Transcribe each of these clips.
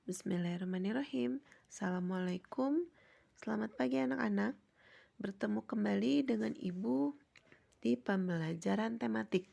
Bismillahirrahmanirrahim. Assalamualaikum. Selamat pagi anak-anak. Bertemu kembali dengan Ibu di pembelajaran tematik.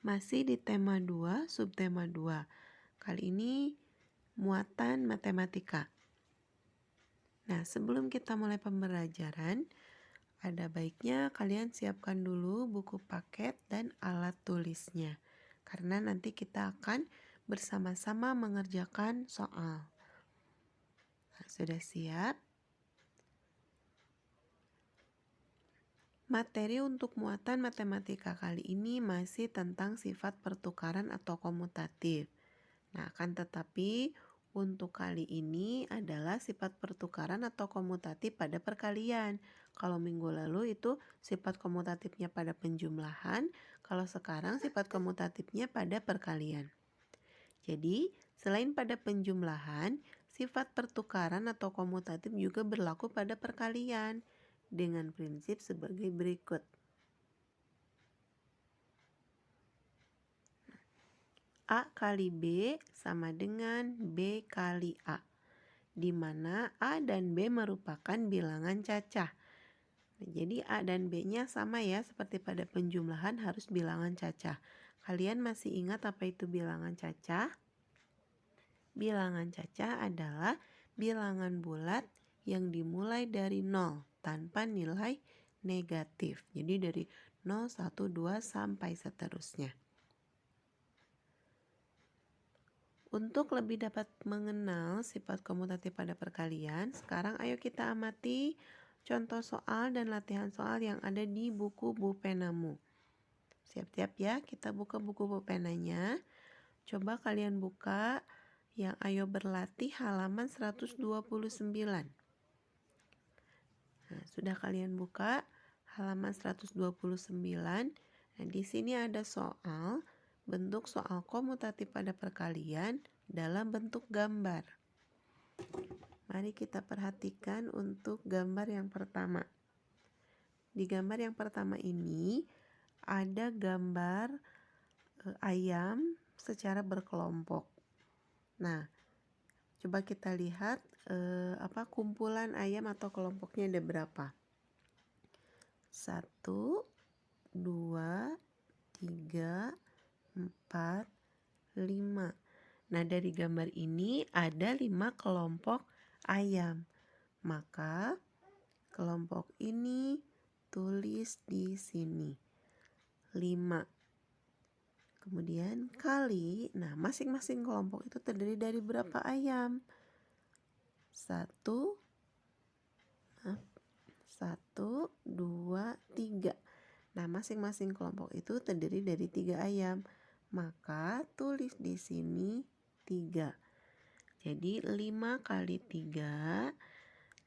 Masih di tema 2, subtema 2. Kali ini muatan matematika. Nah, sebelum kita mulai pembelajaran, ada baiknya kalian siapkan dulu buku paket dan alat tulisnya. Karena nanti kita akan bersama-sama mengerjakan soal. Nah, sudah siap? Materi untuk muatan matematika kali ini masih tentang sifat pertukaran atau komutatif. Nah, akan tetapi untuk kali ini adalah sifat pertukaran atau komutatif pada perkalian. Kalau minggu lalu itu sifat komutatifnya pada penjumlahan, kalau sekarang sifat komutatifnya pada perkalian. Jadi, selain pada penjumlahan, sifat pertukaran atau komutatif juga berlaku pada perkalian dengan prinsip sebagai berikut. A kali B sama dengan B kali A, di mana A dan B merupakan bilangan cacah. Nah, jadi A dan B-nya sama ya, seperti pada penjumlahan harus bilangan cacah. Kalian masih ingat apa itu bilangan cacah? Bilangan cacah adalah bilangan bulat yang dimulai dari 0 tanpa nilai negatif. Jadi dari 0, 1, 2 sampai seterusnya. Untuk lebih dapat mengenal sifat komutatif pada perkalian, sekarang ayo kita amati contoh soal dan latihan soal yang ada di buku bupenamu. Siap-siap ya, kita buka buku bupenanya. Coba kalian buka yang ayo berlatih halaman 129. Nah, sudah kalian buka halaman 129. Nah, di sini ada soal, bentuk soal komutatif pada perkalian dalam bentuk gambar. Mari kita perhatikan untuk gambar yang pertama. Di gambar yang pertama ini ada gambar ayam secara berkelompok. Nah, coba kita lihat kumpulan ayam atau kelompoknya ada berapa. 1, 2, 3, 4, 5. Nah, dari gambar ini ada 5 kelompok ayam. Maka kelompok ini tulis di sini 5. Kemudian kali, nah masing-masing kelompok itu terdiri dari berapa ayam? 1, 2, 3. Nah, masing-masing kelompok itu terdiri dari 3 ayam. Maka tulis di sini 3. Jadi 5 kali 3,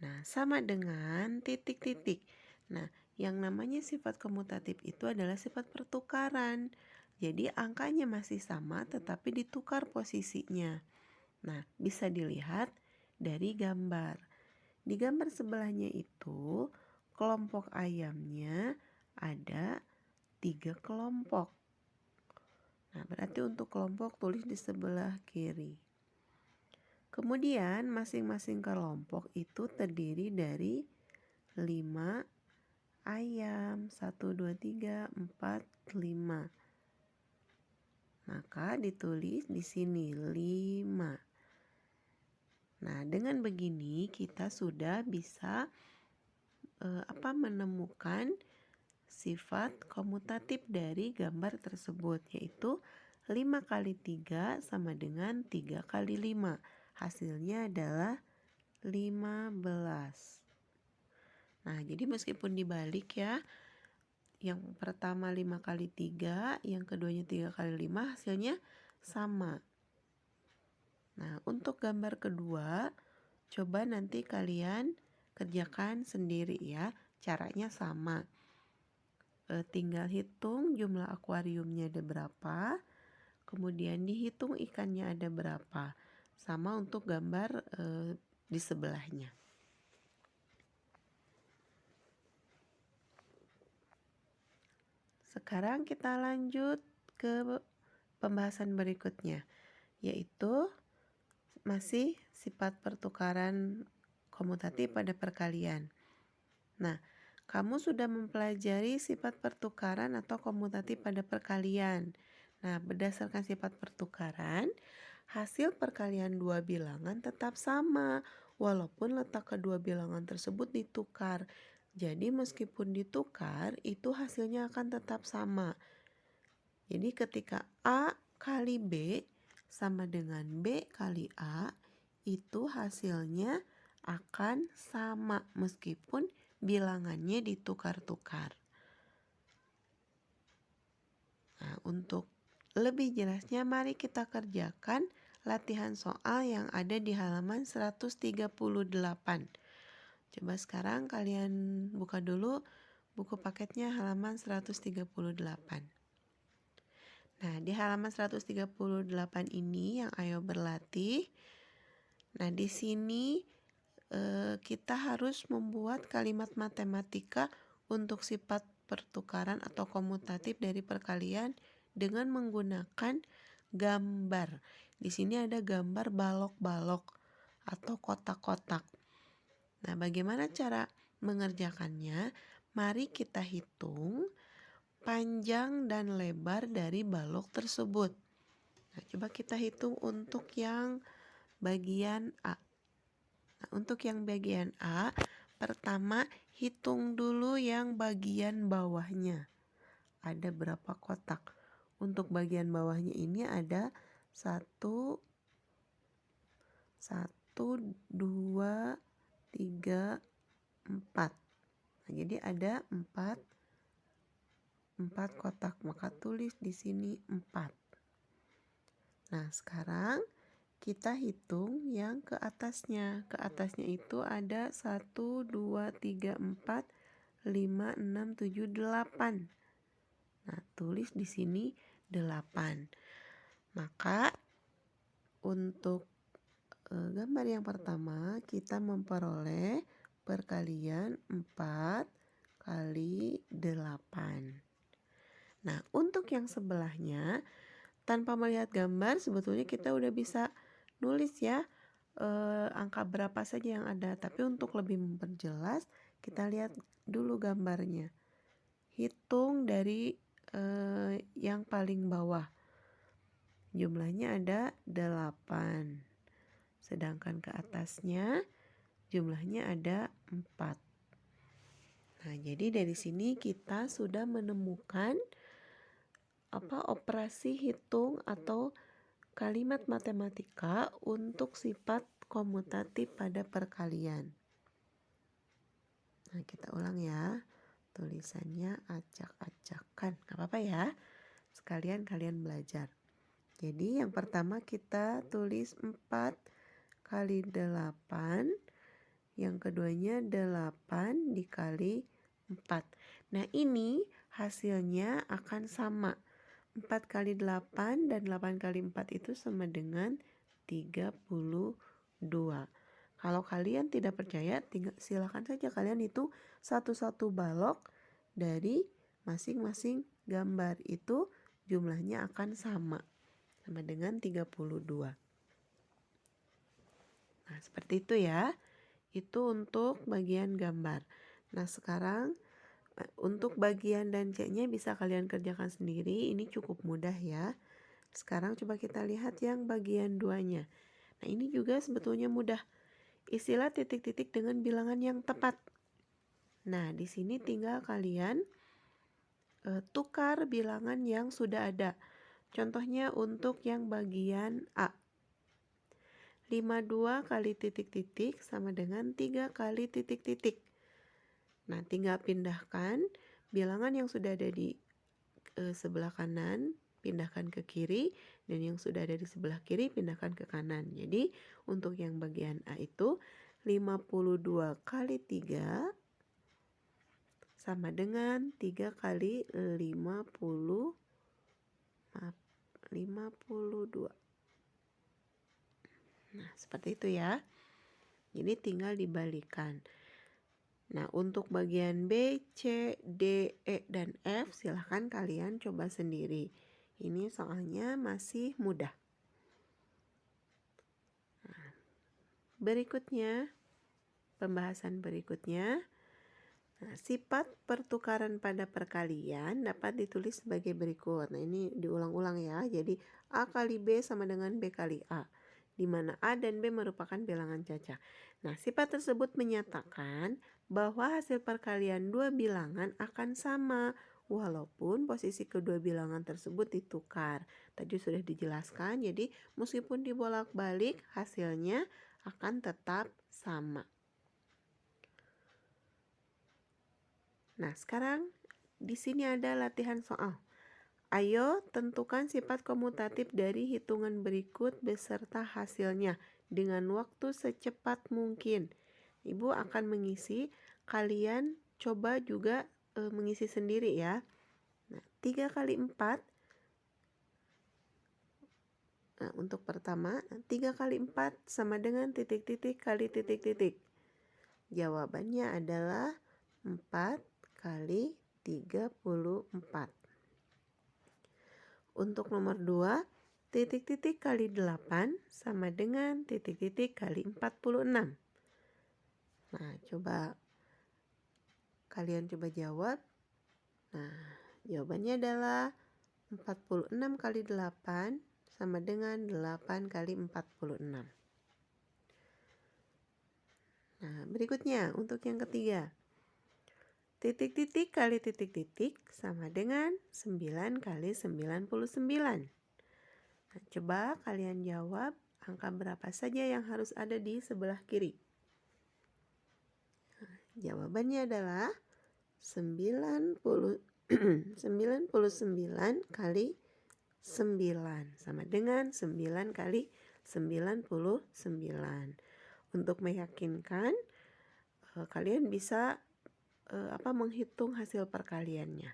nah sama dengan titik-titik. Nah, yang namanya sifat komutatif itu adalah sifat pertukaran. Jadi angkanya masih sama tetapi ditukar posisinya. Nah, bisa dilihat dari gambar. Di gambar sebelahnya itu kelompok ayamnya ada 3 kelompok. Nah, berarti untuk kelompok tulis di sebelah kiri. Kemudian masing-masing kelompok itu terdiri dari 5 ayam. 1, 2, 3, 4, 5. Maka ditulis di sini 5. Nah, dengan begini kita sudah bisa menemukan sifat komutatif dari gambar tersebut, yaitu 5 kali 3 sama dengan 3 kali 5. Hasilnya adalah 15. Nah, jadi meskipun dibalik ya, yang pertama 5 kali 3, yang keduanya 3 kali 5, hasilnya sama. Nah, untuk gambar kedua, coba nanti kalian kerjakan sendiri ya. Caranya sama. Tinggal hitung jumlah akuariumnya ada berapa. Kemudian dihitung ikannya ada berapa. Sama untuk gambar di sebelahnya. Sekarang kita lanjut ke pembahasan berikutnya, yaitu masih sifat pertukaran komutatif pada perkalian. Nah, kamu sudah mempelajari sifat pertukaran atau komutatif pada perkalian. Nah, berdasarkan sifat pertukaran, hasil perkalian dua bilangan tetap sama, walaupun letak kedua bilangan tersebut ditukar. Jadi meskipun ditukar, itu hasilnya akan tetap sama. Jadi ketika A kali B sama dengan B kali A, itu hasilnya akan sama meskipun bilangannya ditukar-tukar. Nah, untuk lebih jelasnya mari kita kerjakan latihan soal yang ada di halaman 138. Coba sekarang kalian buka dulu buku paketnya halaman 138. Nah, di halaman 138 ini yang ayo berlatih. Nah, di sini kita harus membuat kalimat matematika untuk sifat pertukaran atau komutatif dari perkalian dengan menggunakan gambar. Di sini ada gambar balok-balok atau kotak-kotak. Nah, bagaimana cara mengerjakannya? Mari kita hitung panjang dan lebar dari balok tersebut. Nah, coba kita hitung untuk yang bagian A. Nah, untuk yang bagian A, pertama hitung dulu yang bagian bawahnya. Ada berapa kotak? Untuk bagian bawahnya ini ada 1, 2, 3, 4. Nah, jadi ada 4 kotak, maka tulis di sini 4. Nah, sekarang kita hitung yang ke atasnya. Ke atasnya itu ada 1, 2, 3, 4, 5, 6, 7, 8. Nah, tulis di sini 8. Maka untuk gambar yang pertama kita memperoleh perkalian 4 kali 8. Nah, untuk yang sebelahnya tanpa melihat gambar sebetulnya kita udah bisa nulis ya angka berapa saja yang ada. Tapi untuk lebih memperjelas kita lihat dulu gambarnya. Hitung dari yang paling bawah. Jumlahnya ada 8. Sedangkan ke atasnya jumlahnya ada 4. Nah, jadi dari sini kita sudah menemukan operasi hitung atau kalimat matematika untuk sifat komutatif pada perkalian. Nah, kita ulang ya. Tulisannya acak-acakan. Gak apa-apa ya. Sekalian kalian belajar. Jadi yang pertama kita tulis 4 kali 8. Yang keduanya 8 dikali 4. Nah, ini hasilnya akan sama. 4 kali 8 dan 8 kali 4 itu sama dengan 32. Kalau kalian tidak percaya, silakan saja kalian hitung satu-satu balok dari masing-masing gambar. Itu jumlahnya akan sama dengan 32. Nah, seperti itu ya. Itu untuk bagian gambar. Nah, sekarang untuk bagian dan C-nya bisa kalian kerjakan sendiri. Ini cukup mudah ya. Sekarang coba kita lihat yang bagian 2-nya. Nah, ini juga sebetulnya mudah. Isilah titik-titik dengan bilangan yang tepat. Nah, di sini tinggal kalian tukar bilangan yang sudah ada. Contohnya untuk yang bagian A. 52 kali titik-titik sama dengan 3 kali titik-titik. Nah, tinggal pindahkan bilangan yang sudah ada di sebelah kanan, pindahkan ke kiri, dan yang sudah ada di sebelah kiri, pindahkan ke kanan. Jadi, untuk yang bagian A itu 52 kali 3 sama dengan 3 kali 52. Nah, seperti itu ya. Jadi tinggal dibalikan. Nah, untuk bagian B, C, D, E, dan F silahkan kalian coba sendiri. Ini soalnya masih mudah. Nah, berikutnya, pembahasan berikutnya. Nah, sifat pertukaran pada perkalian dapat ditulis sebagai berikut. Nah, ini diulang-ulang ya. Jadi A kali B sama dengan B kali A, di mana A dan B merupakan bilangan cacah. Nah, sifat tersebut menyatakan bahwa hasil perkalian dua bilangan akan sama walaupun posisi kedua bilangan tersebut ditukar. Tadi sudah dijelaskan, jadi meskipun dibolak-balik hasilnya akan tetap sama. Nah, sekarang di sini ada latihan soal. Ayo tentukan sifat komutatif dari hitungan berikut beserta hasilnya dengan waktu secepat mungkin. Ibu akan mengisi, kalian coba juga mengisi sendiri ya. Nah, 3 kali 4. Nah, untuk pertama, 3 kali 4 sama dengan titik-titik kali titik-titik. Jawabannya adalah 4 kali 34. Untuk nomor 2, titik-titik kali 8 sama dengan titik-titik kali 46. Nah, kalian coba jawab. Nah, jawabannya adalah 46 kali 8 sama dengan 8 kali 46. Nah, berikutnya untuk yang ketiga. Titik-titik kali titik-titik sama dengan 9 kali 99. Nah, coba kalian jawab angka berapa saja yang harus ada di sebelah kiri. Nah, jawabannya adalah 99 kali 9 sama dengan 9 kali 99. Untuk meyakinkan, kalian bisa menghitung hasil perkaliannya.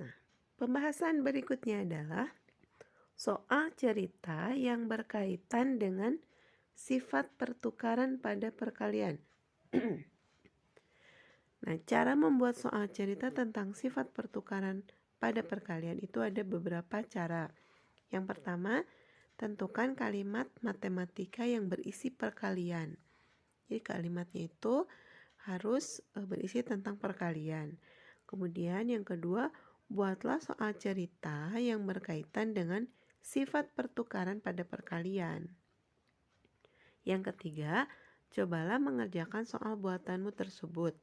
Nah, pembahasan berikutnya adalah soal cerita yang berkaitan dengan sifat pertukaran pada perkalian. Nah, cara membuat soal cerita tentang sifat pertukaran pada perkalian itu ada beberapa cara. Yang pertama, tentukan kalimat matematika yang berisi perkalian. Jadi kalimatnya itu harus berisi tentang perkalian. Kemudian yang kedua, buatlah soal cerita yang berkaitan dengan sifat pertukaran pada perkalian. Yang ketiga, cobalah mengerjakan soal buatanmu tersebut.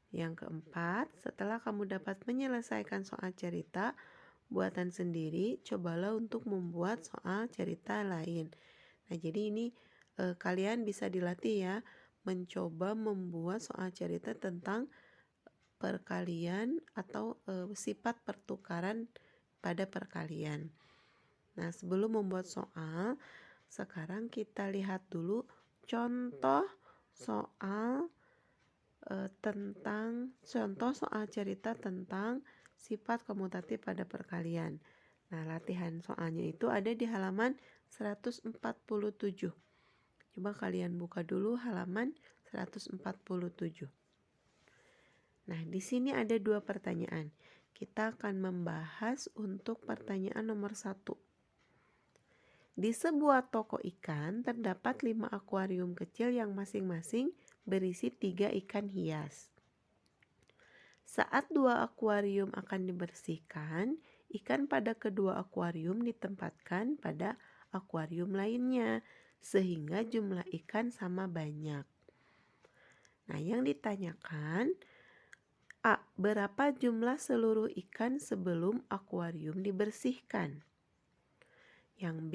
Yang keempat, setelah kamu dapat menyelesaikan soal cerita buatan sendiri, cobalah untuk membuat soal cerita lain. Nah, jadi ini kalian bisa dilatih ya, mencoba membuat soal cerita tentang perkalian atau sifat pertukaran pada perkalian. Nah, sebelum membuat soal, sekarang kita lihat dulu contoh soal cerita tentang sifat komutatif pada perkalian. Nah, latihan soalnya itu ada di halaman 147. Coba kalian buka dulu halaman 147. Nah, di sini ada 2 pertanyaan. Kita akan membahas untuk pertanyaan nomor 1. Di sebuah toko ikan terdapat 5 akuarium kecil yang masing-masing berisi 3 ikan hias. Saat 2 akuarium akan dibersihkan, ikan pada kedua akuarium ditempatkan pada akuarium lainnya, sehingga jumlah ikan sama banyak. Nah, yang ditanyakan, A. Berapa jumlah seluruh ikan sebelum akuarium dibersihkan? Yang B.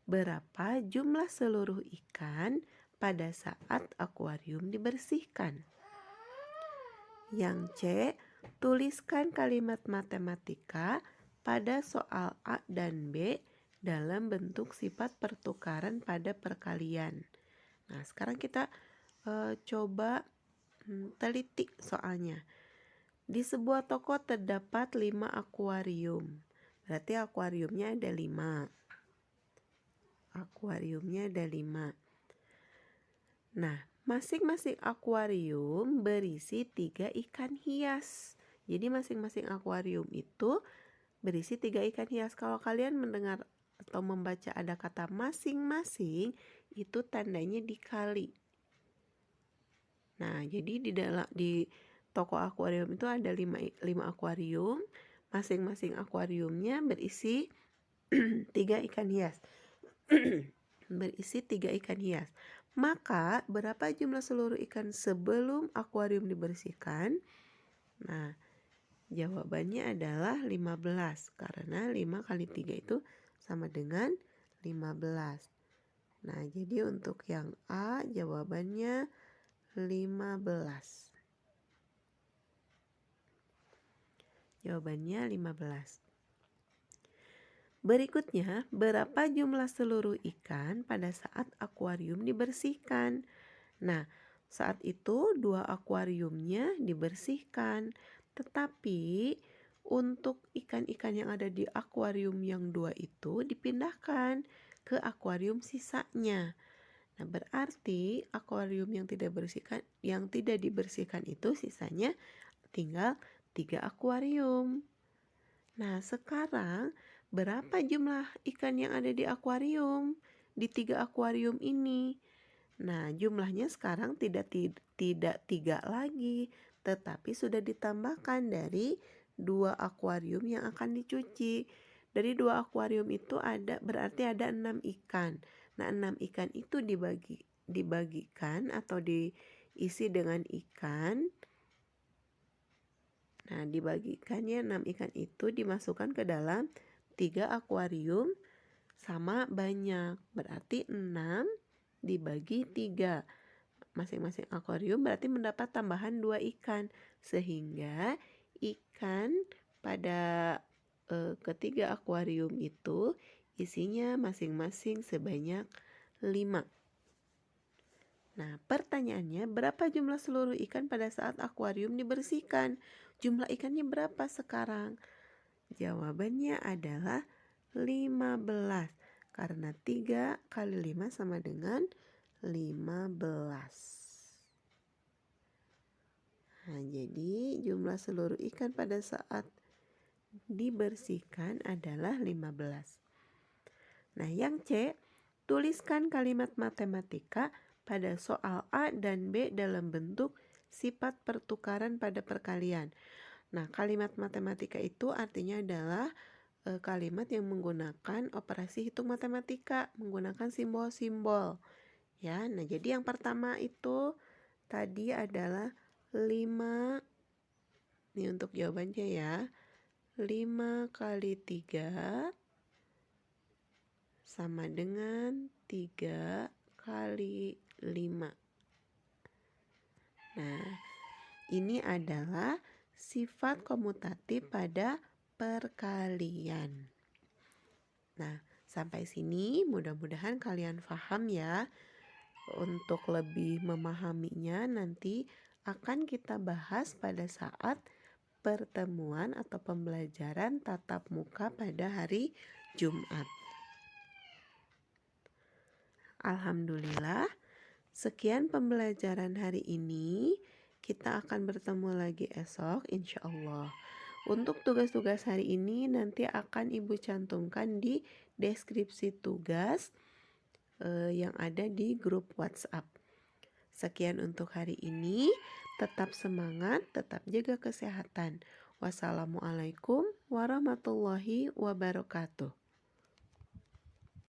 Berapa jumlah seluruh ikan pada saat akuarium dibersihkan? Yang C. Tuliskan kalimat matematika pada soal A dan B dalam bentuk sifat pertukaran pada perkalian. Nah, sekarang kita coba teliti soalnya. Di sebuah toko terdapat 5 akuarium. Berarti akuariumnya ada 5. Akuariumnya ada 5. Nah, masing-masing akuarium berisi 3 ikan hias. Jadi masing-masing akuarium itu berisi 3 ikan hias. Kalau kalian mendengar atau membaca ada kata masing-masing, itu tandanya dikali. Nah, jadi di toko akuarium itu ada 5 akuarium, masing-masing akuariumnya berisi 3 ikan hias. Berisi 3 ikan hias. Maka berapa jumlah seluruh ikan sebelum akuarium dibersihkan? Nah, jawabannya adalah 15 karena 5 kali 3 itu sama dengan 15. Nah, jadi untuk yang A jawabannya 15. Jawabannya 15. Berikutnya, berapa jumlah seluruh ikan pada saat akuarium dibersihkan? Nah, saat itu 2 akuariumnya dibersihkan. Tetapi untuk ikan-ikan yang ada di akuarium yang 2 itu dipindahkan ke akuarium sisanya. Nah, berarti akuarium yang tidak dibersihkan itu sisanya tinggal 3 akuarium. Nah, sekarang berapa jumlah ikan yang ada di akuarium? Di 3 akuarium ini. Nah, jumlahnya sekarang tidak 3 lagi, tetapi sudah ditambahkan dari 2 akuarium yang akan dicuci. Dari 2 akuarium itu berarti ada 6 ikan. Nah, 6 ikan itu dibagikan atau diisi dengan ikan. Nah, dibagikannya 6 ikan itu dimasukkan ke dalam 3 akuarium sama banyak. Berarti 6 dibagi 3. Masing-masing akuarium berarti mendapat tambahan 2 ikan. Sehingga ikan pada ketiga akuarium itu isinya masing-masing sebanyak 5. Nah, pertanyaannya, berapa jumlah seluruh ikan pada saat akuarium dibersihkan? Jumlah ikannya berapa sekarang? Jawabannya adalah 15. Karena 3 kali 5 sama dengan 15. Nah, jadi jumlah seluruh ikan pada saat dibersihkan adalah 15. Nah, yang C, tuliskan kalimat matematika pada soal A dan B dalam bentuk sifat pertukaran pada perkalian. Nah, kalimat matematika itu artinya adalah kalimat yang menggunakan operasi hitung matematika, menggunakan simbol-simbol. Ya, nah jadi yang pertama itu tadi adalah 5. Ini untuk jawabannya ya. 5 kali 3 sama dengan 3 kali 5. Nah, ini adalah sifat komutatif pada perkalian. Nah, sampai sini mudah-mudahan kalian paham ya. Untuk lebih memahaminya nanti akan kita bahas pada saat pertemuan atau pembelajaran tatap muka pada hari Jumat. Alhamdulillah, sekian pembelajaran hari ini. Kita akan bertemu lagi esok insya Allah. Untuk tugas-tugas hari ini nanti akan Ibu cantumkan di deskripsi tugas yang ada di grup WhatsApp. Sekian untuk hari ini. Tetap semangat, tetap jaga kesehatan. Wassalamualaikum warahmatullahi wabarakatuh.